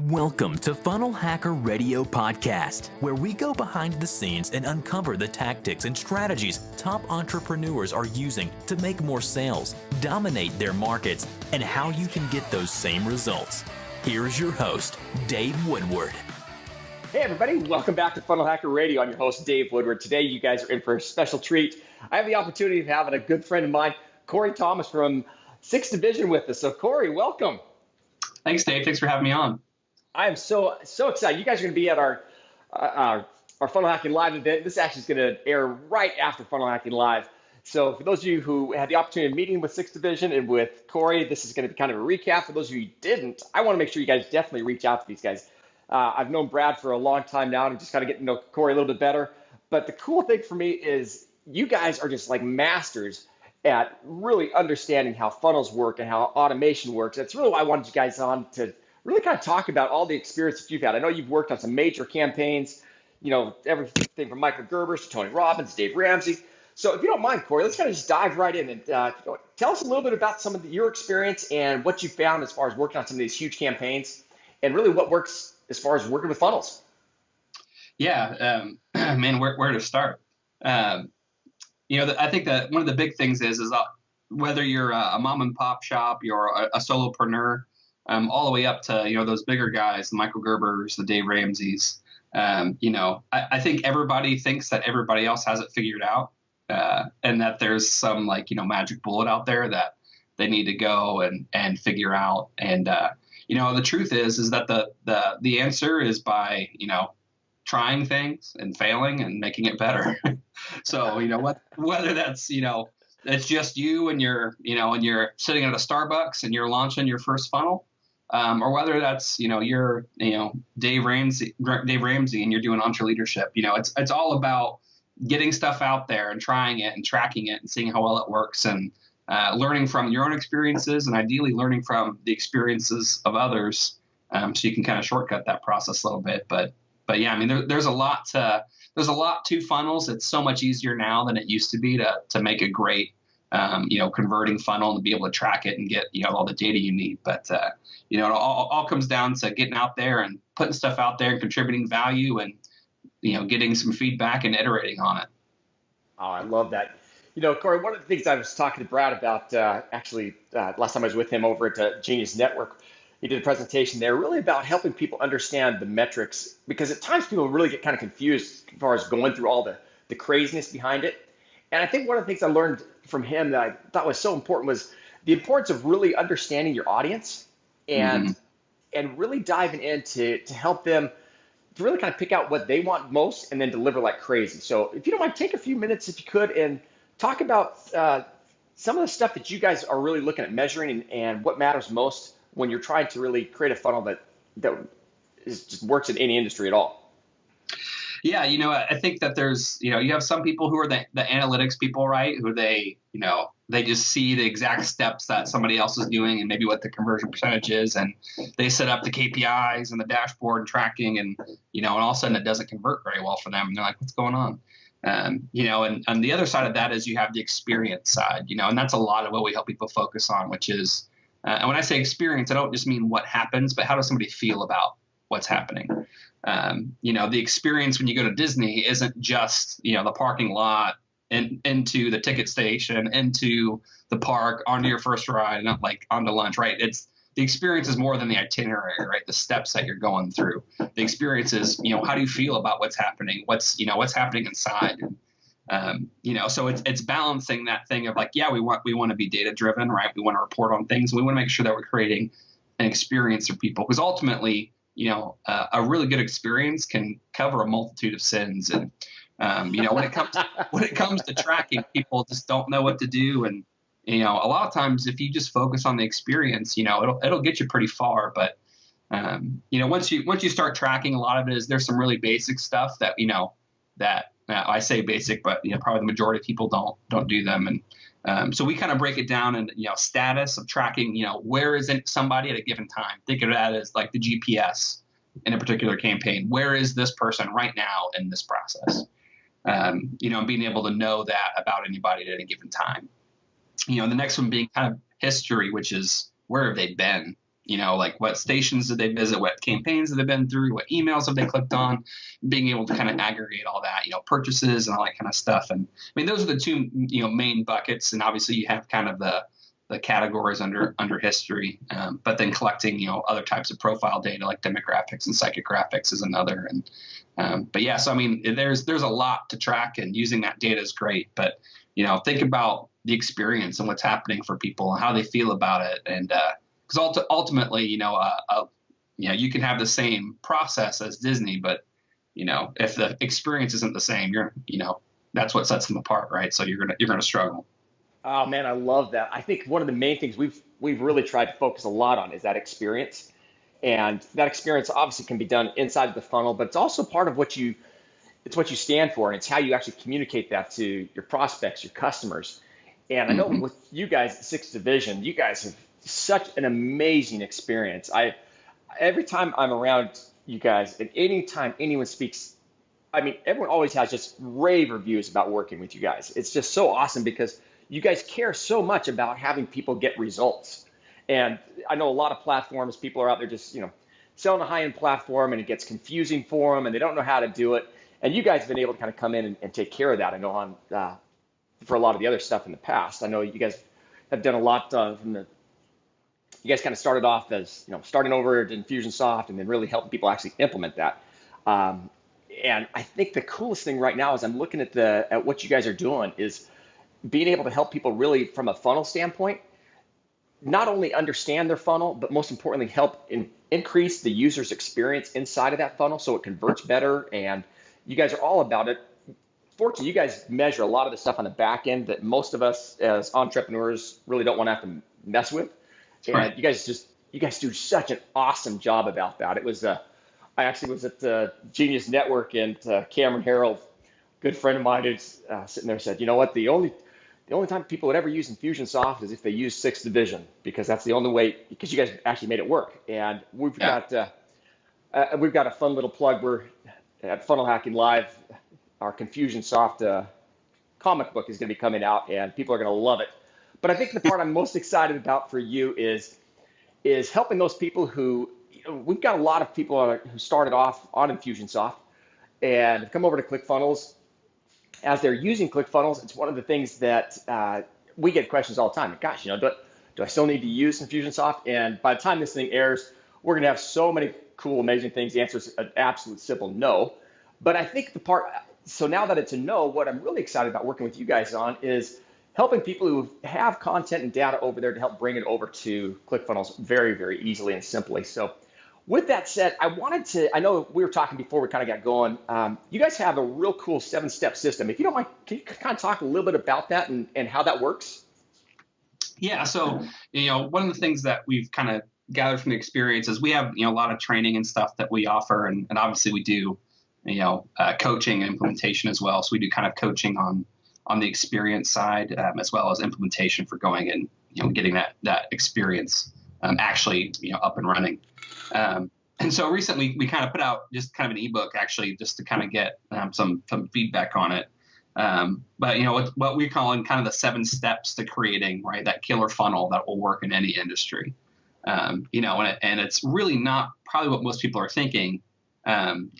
Welcome to Funnel Hacker Radio Podcast, where we go behind the scenes and uncover the tactics and strategies top entrepreneurs are using to make more sales, dominate their markets, and how you can get those same results. Here's your host, Dave Woodward. Hey everybody, welcome back to Funnel Hacker Radio. I'm your host, Dave Woodward. Today you guys are in for a special treat. I have the opportunity of having a good friend of mine, Corey Thomas from 6th Division with us. So Corey, welcome. Thanks, Dave. Thanks for having me on. I am so excited. You guys are going to be at our Funnel Hacking Live event. This actually is going to air right after Funnel Hacking Live. So for those of you who had the opportunity of meeting with 6th Division and with Corey, this is going to be kind of a recap. For those of you who didn't, I want to make sure you guys definitely reach out to these guys. I've known Brad for a long time now, and I'm just kind of getting to know Corey a little bit better. But the cool thing for me is you guys are just like masters at really understanding how funnels work and how automation works. That's really why I wanted you guys on, to really kind of talk about all the experience that you've had. I know you've worked on some major campaigns, you know, everything from Michael Gerber to Tony Robbins, Dave Ramsey. So if you don't mind, Corey, let's kind of just dive right in and tell us a little bit about some of your experience and what you found as far as working on some of these huge campaigns and really what works as far as working with funnels. Yeah, man, where to start? I think that one of the big things is whether you're a mom and pop shop, you're a solopreneur, all the way up to, those bigger guys, the Michael Gerbers, the Dave Ramseys. I think everybody thinks that everybody else has it figured out, and that there's some magic bullet out there that they need to go and figure out. And the truth is that the answer is by trying things and failing and making it better. So whether that's it's just you and you're sitting at a Starbucks and you're launching your first funnel. Or whether that's, you're, Dave Ramsey and you're doing EntreLeadership, it's all about getting stuff out there and trying it and tracking it and seeing how well it works and learning from your own experiences and ideally learning from the experiences of others. So you can kind of shortcut that process a little bit. But yeah, I mean, there's a lot to funnels. It's so much easier now than it used to be to make a great converting funnel and to be able to track it and get, all the data you need. But, it all comes down to getting out there and putting stuff out there and contributing value and, getting some feedback and iterating on it. Oh, I love that. Corey, one of the things I was talking to Brad about, last time I was with him over at Genius Network, he did a presentation there really about helping people understand the metrics, because at times people really get kind of confused as far as going through all the craziness behind it. And I think one of the things I learned from him that I thought was so important was the importance of really understanding your audience and really diving in to help them to really kind of pick out what they want most and then deliver like crazy. So if you don't mind, take a few minutes if you could and talk about some of the stuff that you guys are really looking at measuring and what matters most when you're trying to really create a funnel that just works in any industry at all. Yeah, I think that there's, you have some people who are the analytics people, right? Who they just see the exact steps that somebody else is doing and maybe what the conversion percentage is. And they set up the KPIs and the dashboard and tracking and all of a sudden it doesn't convert very well for them. And they're like, what's going on? And on the other side of that is you have the experience side, and that's a lot of what we help people focus on, which is, and when I say experience, I don't just mean what happens, but how does somebody feel about what's happening? The experience when you go to Disney isn't just, the parking lot and into the ticket station, into the park, onto your first ride, not like onto lunch, right? It's the experience is more than the itinerary, right? The steps that you're going through. The experience is, how do you feel about what's happening? What's happening inside? So it's balancing that thing of like, yeah, we want to be data driven, right? We want to report on things. We want to make sure that we're creating an experience for people, because ultimately, a really good experience can cover a multitude of sins. And, when it comes to tracking, people just don't know what to do. And, a lot of times if you just focus on the experience, it'll get you pretty far. But, once you start tracking, a lot of it is there's some really basic stuff that, I say basic, but, probably the majority of people don't do them. And, so we kind of break it down in, status of tracking, where is somebody at a given time? Think of that as like the GPS in a particular campaign. Where is this person right now in this process? And being able to know that about anybody at any given time. The next one being kind of history, which is where have they been like what stations did they visit, what campaigns have they been through, what emails have they clicked on, being able to kind of aggregate all that, purchases and all that kind of stuff. And I mean, those are the two, main buckets. And obviously you have kind of the categories under history, but then collecting, other types of profile data like demographics and psychographics is another. And, but yeah, so I mean, there's a lot to track, and using that data is great, but, think about the experience and what's happening for people and how they feel about it. And, because ultimately, you can have the same process as Disney, but if the experience isn't the same, that's what sets them apart, right? So you're gonna struggle. Oh man, I love that. I think one of the main things we've really tried to focus a lot on is that experience, and that experience obviously can be done inside of the funnel, but it's also part of what you stand for, and it's how you actually communicate that to your prospects, your customers. And I know with you guys, the 6th Division, you guys have such an amazing experience. Every time I'm around you guys, and anytime anyone speaks, I mean, everyone always has just rave reviews about working with you guys. It's just so awesome because you guys care so much about having people get results. And I know a lot of platforms, people are out there just, selling a high-end platform, and it gets confusing for them and they don't know how to do it. And you guys have been able to kind of come in and take care of that. I know for a lot of the other stuff in the past. I know you guys have done a lot you guys kind of started off as, starting over at Infusionsoft and then really helping people actually implement that. And I think the coolest thing right now is I'm looking at what you guys are doing is being able to help people really from a funnel standpoint, not only understand their funnel, but most importantly, help increase the user's experience inside of that funnel so it converts better. And you guys are all about it. Fortunately, you guys measure a lot of the stuff on the back end that most of us as entrepreneurs really don't want to have to mess with. And right. you guys do such an awesome job about that. It was I actually was at the Genius Network, and Cameron Harold, good friend of mine, who's sitting there, said, you know what, the only time people would ever use Infusionsoft is if they use 6th Division, because that's the only way, because you guys actually made it work. And we've got a fun little plug. We're at Funnel Hacking Live. Our Confusionsoft comic book is going to be coming out, and people are going to love it. But I think the part I'm most excited about for you is helping those people who, we've got a lot of people who started off on Infusionsoft and have come over to ClickFunnels. As they're using ClickFunnels, it's one of the things that we get questions all the time. Gosh, do I still need to use Infusionsoft? And by the time this thing airs, we're going to have so many cool, amazing things. The answer is an absolute simple no. But I think so now that it's a no, what I'm really excited about working with you guys on is helping people who have content and data over there to help bring it over to ClickFunnels very, very easily and simply. So with that said, I know we were talking before we kind of got going. You guys have a real cool 7-step system. If you don't mind, can you kind of talk a little bit about that and how that works? Yeah. So, one of the things that we've kind of gathered from the experience is we have, a lot of training and stuff that we offer. And obviously we do, coaching and implementation as well. So we do kind of coaching on the experience side, as well as implementation for going and, getting that experience actually, up and running. And so recently we kind of put out just kind of an ebook, actually, just to kind of get some feedback on it. But what we're calling kind of the 7 steps to creating, right, that killer funnel that will work in any industry. And it's really not probably what most people are thinking when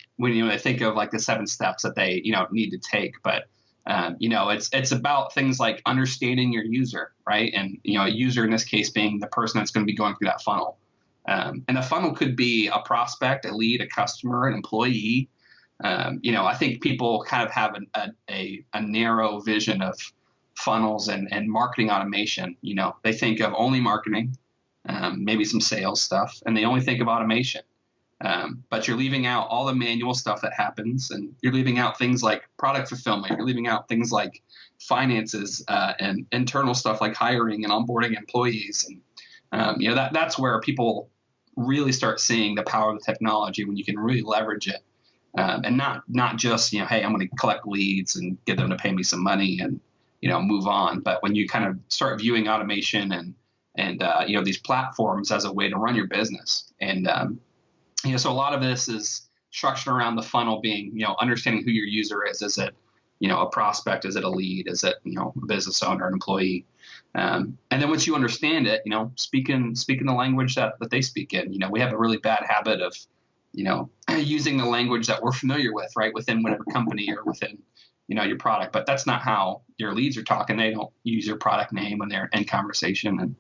they think of like the 7 steps that they need to take. But it's about things like understanding your user, right? And a user in this case being the person that's going to be going through that funnel. And the funnel could be a prospect, a lead, a customer, an employee. I think people kind of have a narrow vision of funnels and marketing automation. They think of only marketing, maybe some sales stuff, and they only think of automation. But you're leaving out all the manual stuff that happens, and you're leaving out things like product fulfillment. You're leaving out things like finances and internal stuff like hiring and onboarding employees. And that's where people really start seeing the power of the technology, when you can really leverage it, and not just hey, I'm going to collect leads and get them to pay me some money and move on. But when you kind of start viewing automation and these platforms as a way to run your business, and so a lot of this is structured around the funnel being understanding who your user is. Is it a prospect? Is it a lead? Is it, a business owner, an employee? And then once you understand it, speaking the language that they speak in. We have a really bad habit of, using the language that we're familiar with, right, within whatever company or within, your product. But that's not how your leads are talking. They don't use your product name when they're in conversation.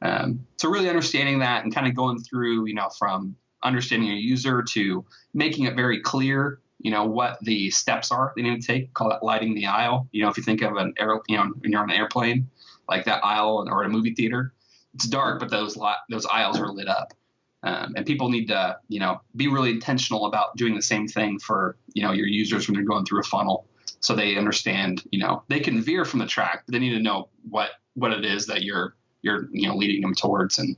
And so really understanding that and kind of going through, from understanding your user to making it very clear, what the steps are they need to take. Call that lighting the aisle. If you think of an when you're on an airplane, like that aisle or a movie theater, it's dark, but those aisles are lit up. And people need to, be really intentional about doing the same thing for, your users when they're going through a funnel. So they understand, they can veer from the track, but they need to know what it is that you're leading them towards, and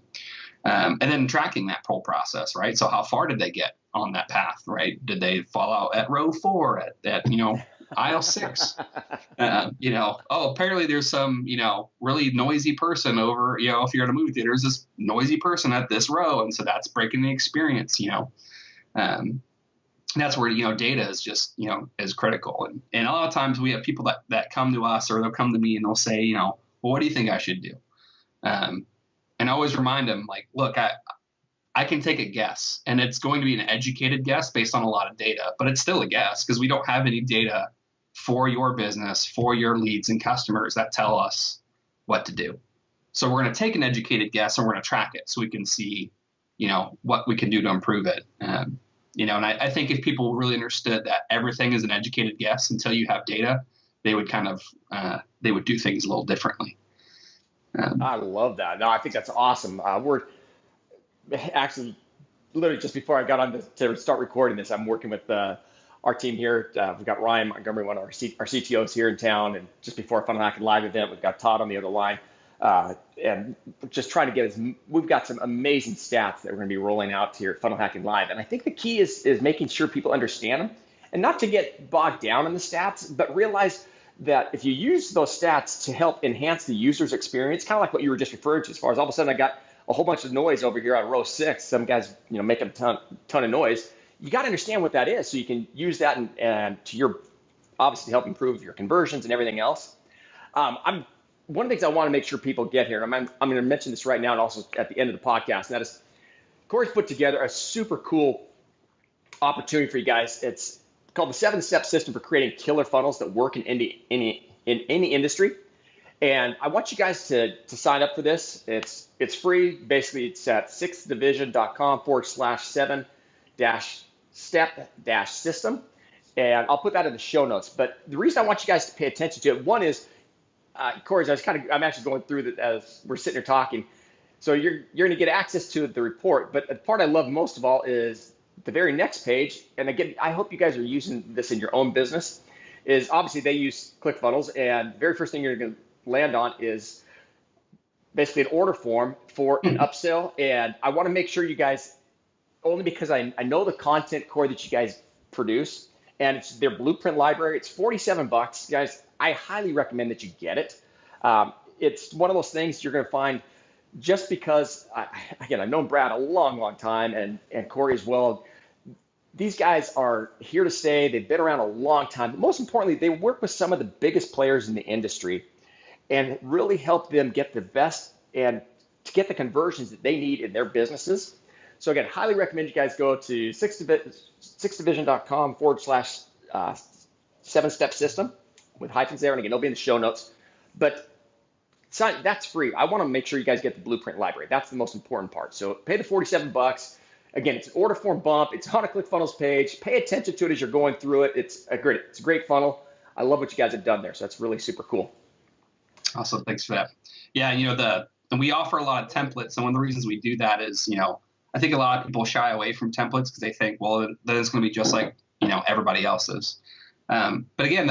then tracking that whole process, right? So how far did they get on that path, right? Did they fall out at row 4 at aisle 6? Apparently there's some, really noisy person over, if you're at a movie theater, there's this noisy person at this row. And so that's breaking the experience, that's where, data is just, is critical. And a lot of times we have people that come to us, or they'll come to me and they'll say, well, what do you think I should do? And I always remind them, like, look, I can take a guess, and it's going to be an educated guess based on a lot of data, but it's still a guess because we don't have any data for your business, for your leads and customers that tell us what to do. So we're going to take an educated guess and we're going to track it so we can see, what we can do to improve it. And I think if people really understood that everything is an educated guess until you have data, they would kind of, they would do things a little differently. I love that. No, I think that's awesome. We're actually literally just before I got on to start recording this, I'm working with our team here. We've got Ryan Montgomery, one of our CTOs here in town, and just before our Funnel Hacking Live event, we've got Todd on the other line, and just trying to get we've got some amazing stats that we're going to be rolling out here at Funnel Hacking Live, and I think the key is making sure people understand them, and not to get bogged down in the stats, but realize that if you use those stats to help enhance the user's experience, kind of like what you were just referring to, as far as all of a sudden I got a whole bunch of noise over here on row 6, some guys making a ton of noise. You got to understand what that is so you can use that and to your obviously help improve your conversions and everything else. One of the things I want to make sure people get here, and I'm going to mention this right now and also at the end of the podcast, and that is Corey's put together a super cool opportunity for you guys. It's called the 7-step system for creating killer funnels that work in any industry. And I want you guys to sign up for this. It's free. Basically, it's at 6thdivision.com/7-step-system. And I'll put that in the show notes. But the reason I want you guys to pay attention to it, one is, Corey, I'm actually going through it as we're sitting here talking. So you're going to get access to the report. But the part I love most of all is the very next page. And again, I hope you guys are using this in your own business. Is obviously they use ClickFunnels, and the very first thing you're going to land on is basically an order form for an upsell. And I want to make sure you guys, only because I know the content core that you guys produce, and it's their blueprint library. It's $47, guys. I highly recommend that you get it. It's one of those things you're going to find just because, I've known Brad a long time, and Corey as well. These guys are here to stay. They've been around a long time. But most importantly, they work with some of the biggest players in the industry and really help them get the best and to get the conversions that they need in their businesses. So again, highly recommend you guys go to 6thdivision.com/7-step system with hyphens there. And again, it'll be in the show notes. But that's free. I want to make sure you guys get the blueprint library. That's the most important part. So pay the $47. Again, it's an order form bump. It's on a ClickFunnels page. Pay attention to it as you're going through it. It's a great funnel. I love what you guys have done there. So that's really super cool. Awesome. Thanks for that. Yeah, and we offer a lot of templates. And one of the reasons we do that is, I think a lot of people shy away from templates because they think, well, then it's going to be just like, everybody else's. But again,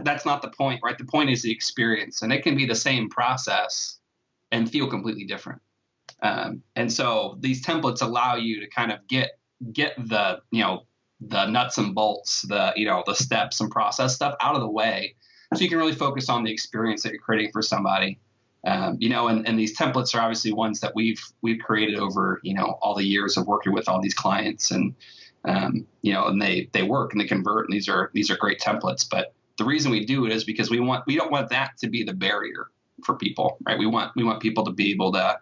that's not the point, right? The point is the experience, and it can be the same process and feel completely different. And so these templates allow you to kind of get the, the nuts and bolts, the steps and process stuff out of the way, so you can really focus on the experience that you're creating for somebody. And these templates are obviously ones that we've created over, all the years of working with all these clients, and, and they work and they convert, and these are great templates. But the reason we do it is because we don't want that to be the barrier for people, right? We want people to be able to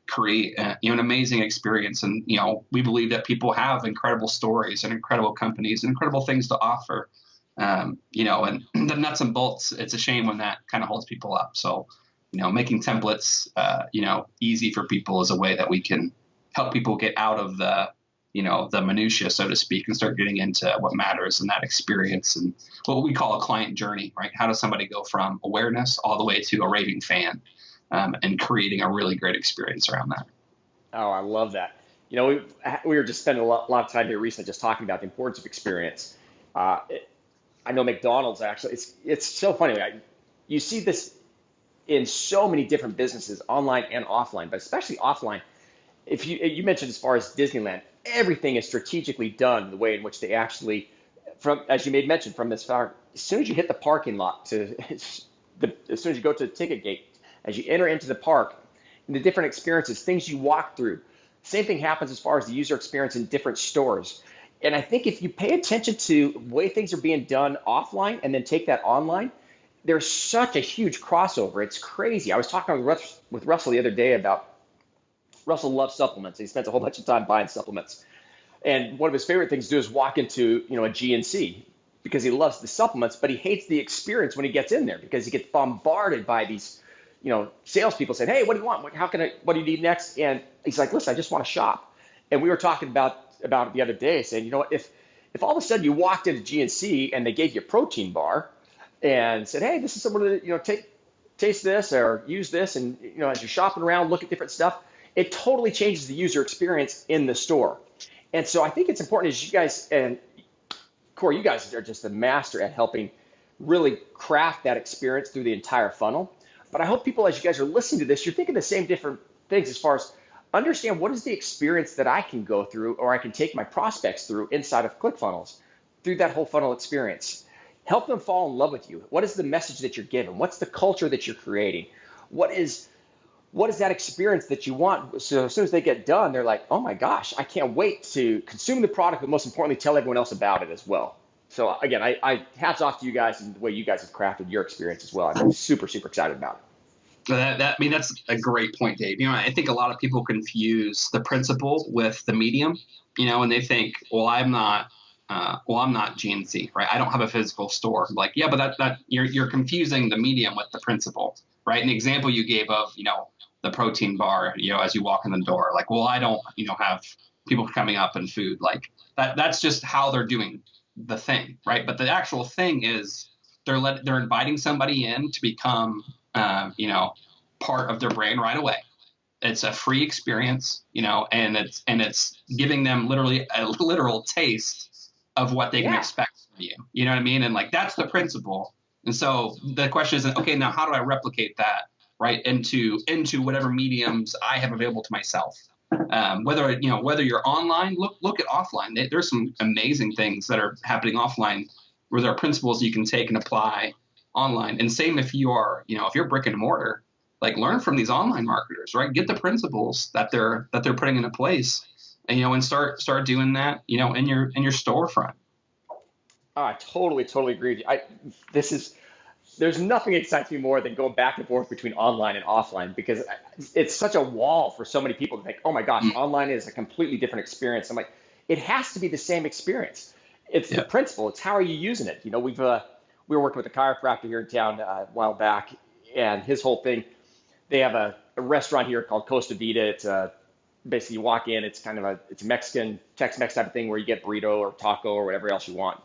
create an amazing experience. And, we believe that people have incredible stories and incredible companies and incredible things to offer. And the nuts and bolts, it's a shame when that kind of holds people up. So, making templates, easy for people is a way that we can help people get out of the minutia, so to speak, and start getting into what matters in that experience and what we call a client journey, right? How does somebody go from awareness all the way to a raving fan, and creating a really great experience around that? Oh, I love that. We were just spending a lot of time here recently just talking about the importance of experience. I know McDonald's actually, it's so funny. You see this in so many different businesses, online and offline, but especially offline. If you mentioned as far as Disneyland, everything is strategically done the way in which they actually, as you made mention, from this far, as soon as you hit the parking lot as soon as you go to the ticket gate, as you enter into the park, and the different experiences, things you walk through. Same thing happens as far as the user experience in different stores. And I think if you pay attention to the way things are being done offline and then take that online, there's such a huge crossover. It's crazy. I was talking with Russell the other day about Russell loves supplements. He spends a whole bunch of time buying supplements. And one of his favorite things to do is walk into, a GNC because he loves the supplements, but he hates the experience when he gets in there because he gets bombarded by these, salespeople saying, "Hey, what do you want? What do you need next?" And he's like, "Listen, I just want to shop." And we were talking about it the other day, saying, if all of a sudden you walked into GNC and they gave you a protein bar and said, "Hey, this is someone to, taste this or use this," and as you're shopping around, look at different stuff, it totally changes the user experience in the store. And so I think it's important, as you guys, and Corey, you guys are just the master at helping really craft that experience through the entire funnel. But I hope people, as you guys are listening to this, you're thinking the same different things as far as understand what is the experience that I can go through or I can take my prospects through inside of ClickFunnels through that whole funnel experience. Help them fall in love with you. What is the message that you're giving? What's the culture that you're creating? What is that experience that you want? So as soon as they get done, they're like, "Oh my gosh, I can't wait to consume the product, but most importantly, tell everyone else about it as well." So again, I hats off to you guys and the way you guys have crafted your experience as well. I'm super, super excited about it. That's a great point, Dave. I think a lot of people confuse the principle with the medium, and they think, well, I'm not GNC, right? I don't have a physical store. Like, yeah, but that you're confusing the medium with the principle, right? An example you gave of, the protein bar, as you walk in the door, like, well, I don't, have people coming up and food like that. That's just how they're doing the thing, right? But the actual thing is they're inviting somebody in to become, part of their brand right away. It's a free experience, and it's giving them literally a literal taste of what they can expect from you. You know what I mean? And like, that's the principle. And so the question is, okay, now how do I replicate that right into whatever mediums I have available to myself? Whether you're online, look at offline. There's some amazing things that are happening offline where there are principles you can take and apply online. And same if you are, if you're brick and mortar, like, learn from these online marketers, right? Get the principles that they're putting into place, and and start doing that, in your storefront. Oh, I totally agree with you. There's nothing excites me more than going back and forth between online and offline, because it's such a wall for so many people to think, "Oh my gosh, online is a completely different experience." I'm like, it has to be the same experience. It's the principle. It's how are you using it? We were working with a chiropractor here in town a while back, and his whole thing, they have a restaurant here called Costa Vida. It's basically, you walk in, it's kind of it's a Mexican, Tex-Mex type of thing where you get burrito or taco or whatever else you want.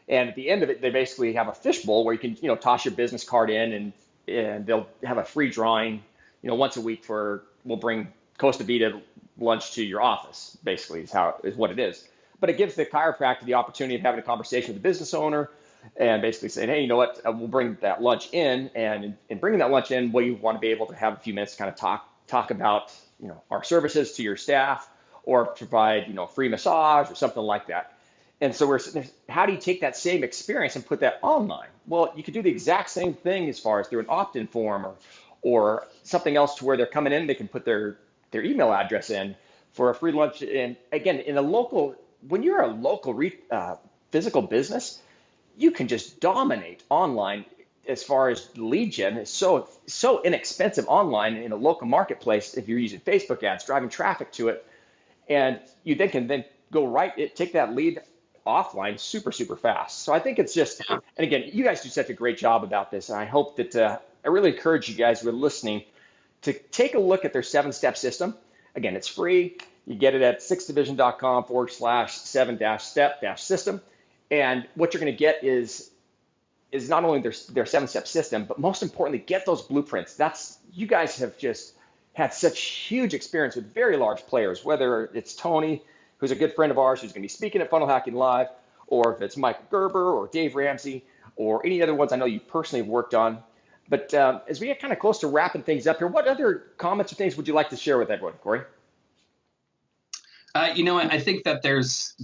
And at the end of it, they basically have a fishbowl where you can, toss your business card in, and they'll have a free drawing, once a week we'll bring Costa Vida lunch to your office, basically is what it is. But it gives the chiropractor the opportunity of having a conversation with the business owner and basically saying, "Hey, you know what, we'll bring that lunch in, and in bringing that lunch in, we want to be able to have a few minutes to kind of talk about, our services to your staff, or provide, free massage or something like that." And so we're sitting there, how do you take that same experience and put that online? Well, you could do the exact same thing as far as through an opt-in form or something else to where they're coming in, they can put their email address in for a free lunch. And again, when you're a local physical business, you can just dominate online as far as lead gen. It's so inexpensive online in a local marketplace if you're using Facebook ads, driving traffic to it, and you then can then go take that lead offline super fast. So I think it's just, and again, you guys do such a great job about this, and I hope that I really encourage you guys who are listening to take a look at their 7-step system. Again, it's free. You get it at 6division.com/7-step-system. And what you're going to get is not only their 7-step system, but most importantly, get those blueprints. You guys have just had such huge experience with very large players, whether it's Tony, who's a good friend of ours, who's going to be speaking at Funnel Hacking Live, or if it's Mike Gerber or Dave Ramsey, or any other ones I know you personally have worked on. But as we get kind of close to wrapping things up here, what other comments or things would you like to share with everyone, Corey? I think that there's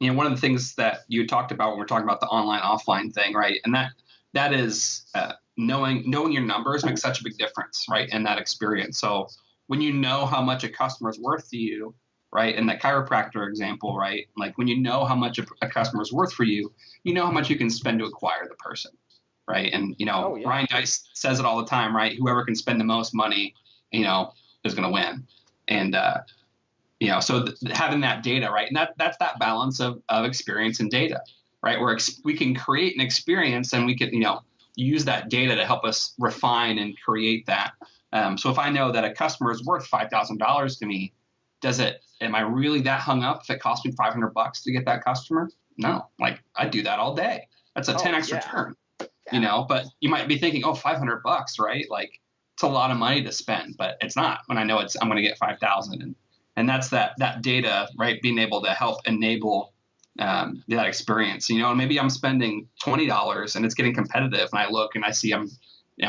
one of the things that you talked about when we're talking about the online offline thing, right? And that is knowing your numbers makes such a big difference, right? In that experience. So when you know how much a customer is worth to you, right? In that chiropractor example, right? Like when you know how much a customer is worth for you, you know how much you can spend to acquire the person, right? And Ryan Dice says it all the time, right? Whoever can spend the most money, is going to win. And so having that data, right? And that's that balance of experience and data, right? Where we can create an experience and we can, use that data to help us refine and create that. So if I know that a customer is worth $5,000 to me, am I really that hung up if it costs me $500 to get that customer? No, like I'd do that all day. That's a 10x return, but you might be thinking, $500, right? Like it's a lot of money to spend, but it's not when I know I'm going to get 5,000. And that's that data, right? Being able to help enable that experience, and maybe I'm spending $20 and it's getting competitive, and I look and I see I'm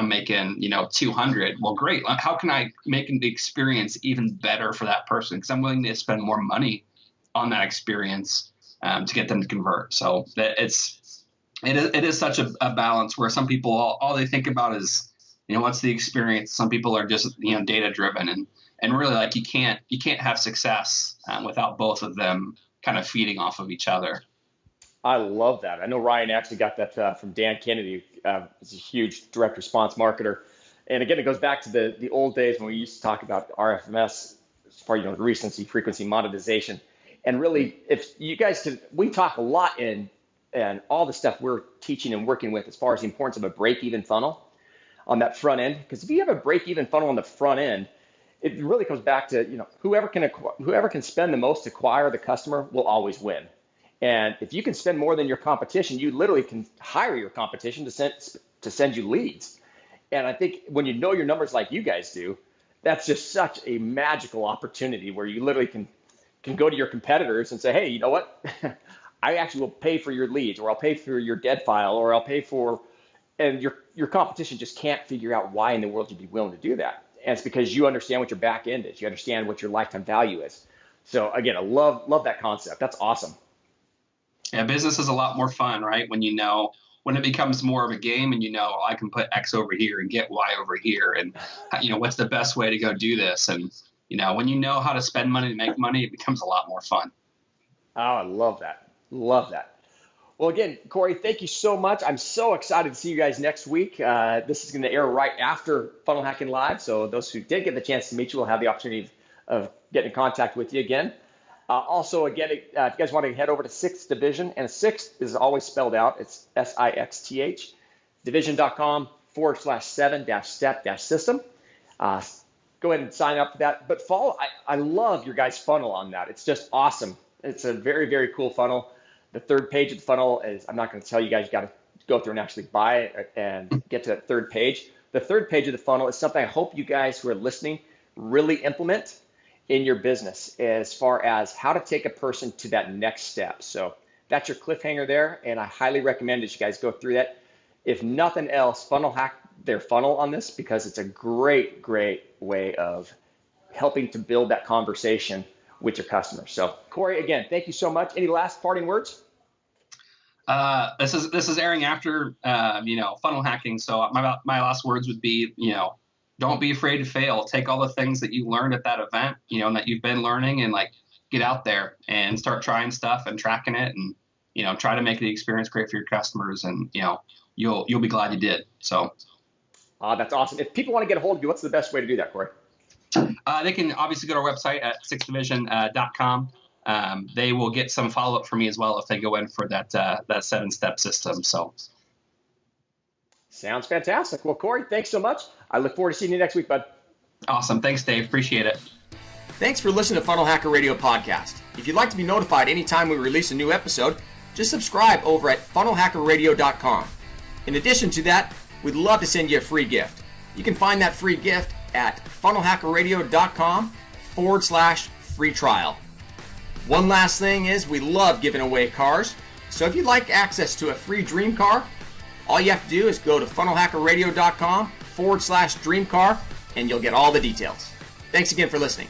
making, $200. Well, great. How can I make the experience even better for that person? Because I'm willing to spend more money on that experience to get them to convert. So that it is such a balance where some people all they think about is, what's the experience? Some people are just data driven, and really like you can't have success without both of them kind of feeding off of each other. I love that. I know Ryan actually got that from Dan Kennedy. He's a huge direct response marketer. And again, it goes back to the old days when we used to talk about RFMS, as far as recency, frequency, monetization. And really, if you guys we talk a lot in all the stuff we're teaching and working with as far as the importance of a break-even funnel on that front end. Because if you have a break-even funnel on the front end, it really comes back to whoever can spend the most to acquire the customer will always win. And if you can spend more than your competition, you literally can hire your competition to send you leads. And I think when you know your numbers like you guys do, that's just such a magical opportunity where you literally can go to your competitors and say, hey, you know what? I actually will pay for your leads, or I'll pay for your dead file, or I'll pay for, and your competition just can't figure out why in the world you'd be willing to do that. And it's because you understand what your back end is. You understand what your lifetime value is. So again, I love that concept. That's awesome. Yeah, business is a lot more fun, right? When it becomes more of a game and I can put X over here and get Y over here, and what's the best way to go do this? And when you know how to spend money to make money, it becomes a lot more fun. Oh, I love that. Love that. Well, again, Corey, thank you so much. I'm so excited to see you guys next week. This is going to air right after Funnel Hacking Live. So those who did get the chance to meet you will have the opportunity of getting in contact with you again. Also, again, if you guys want to head over to 6th Division, and 6th is always spelled out. It's SIXTH, division.com/7-step-system. Go ahead and sign up for that. But follow, I love your guys' funnel on that. It's just awesome. It's a very, very cool funnel. The third page of the funnel is, I'm not going to tell you guys, you got to go through and actually buy it and get to that third page. The third page of the funnel is something I hope you guys who are listening really implement in your business as far as how to take a person to that next step. So that's your cliffhanger there, and I highly recommend that you guys go through that. If nothing else, funnel hack their funnel on this, because it's a great, great way of helping to build that conversation with your customers. So Corey, again, thank you so much. Any last parting words? This is airing after funnel hacking. So my last words would be, don't be afraid to fail. Take all the things that you learned at that event, and that you've been learning, and like get out there and start trying stuff and tracking it, and try to make the experience great for your customers, and you'll be glad you did. So that's awesome. If people want to get a hold of you, what's the best way to do that, Corey? They can obviously go to our website at sixthdivision.com. They will get some follow-up from me as well if they go in for that 7-step system. So sounds fantastic. Well, Corey, thanks so much. I look forward to seeing you next week, bud. Awesome. Thanks, Dave. Appreciate it. Thanks for listening to Funnel Hacker Radio Podcast. If you'd like to be notified anytime we release a new episode, just subscribe over at funnelhackerradio.com. In addition to that, we'd love to send you a free gift. You can find that free gift at funnelhackerradio.com/free trial. One last thing is we love giving away cars. So if you'd like access to a free dream car, all you have to do is go to funnelhackerradio.com/dream car and you'll get all the details. Thanks again for listening.